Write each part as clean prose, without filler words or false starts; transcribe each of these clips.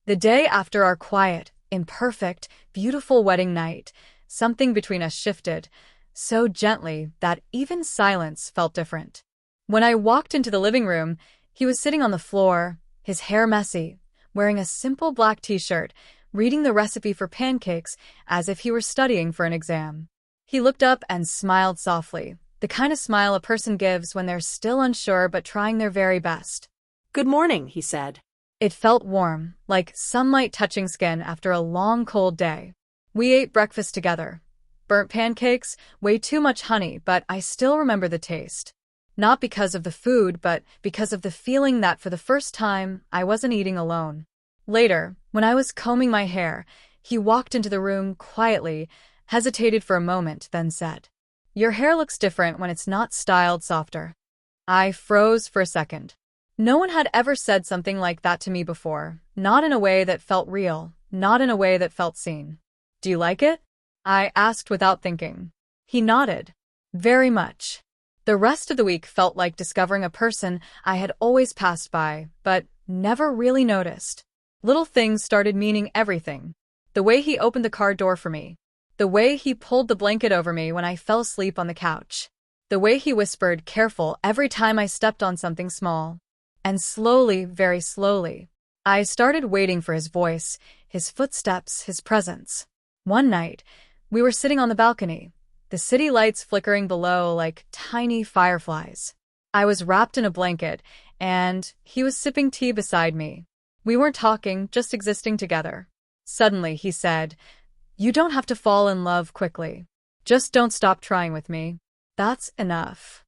The day after our quiet, imperfect, beautiful wedding night, something between us shifted, so gently that even silence felt different. When I walked into the living room, he was sitting on the floor, his hair messy, wearing a simple black t-shirt, reading the recipe for pancakes as if he were studying for an exam. He looked up and smiled softly, the kind of smile a person gives when they're still unsure but trying their very best. "Good morning," he said. It felt warm, like sunlight touching skin after a long, cold day. We ate breakfast together. Burnt pancakes, way too much honey, but I still remember the taste. Not because of the food, but because of the feeling that for the first time, I wasn't eating alone. Later, when I was combing my hair, he walked into the room quietly, hesitated for a moment, then said, "Your hair looks different when it's not styled softer." I froze for a second. No one had ever said something like that to me before, not in a way that felt real, not in a way that felt seen. "Do you like it?" I asked without thinking. He nodded. Very much. The rest of the week felt like discovering a person I had always passed by, but never really noticed. Little things started meaning everything. The way he opened the car door for me. The way he pulled the blanket over me when I fell asleep on the couch. The way he whispered, "Careful," every time I stepped on something small. And slowly, very slowly, I started waiting for his voice, his footsteps, his presence. One night, we were sitting on the balcony, the city lights flickering below like tiny fireflies. I was wrapped in a blanket, and he was sipping tea beside me. We weren't talking, just existing together. Suddenly, he said, "You don't have to fall in love quickly. Just don't stop trying with me. That's enough."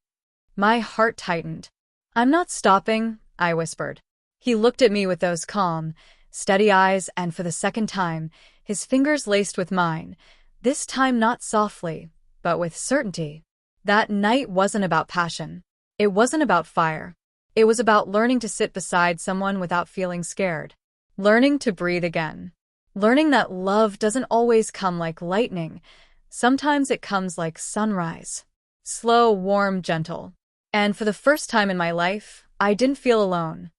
My heart tightened. "I'm not stopping," I whispered. He looked at me with those calm, steady eyes, and for the second time, his fingers laced with mine, this time not softly, but with certainty. That night wasn't about passion. It wasn't about fire. It was about learning to sit beside someone without feeling scared. Learning to breathe again. Learning that love doesn't always come like lightning. Sometimes it comes like sunrise. Slow, warm, gentle. And for the first time in my life, I didn't feel alone.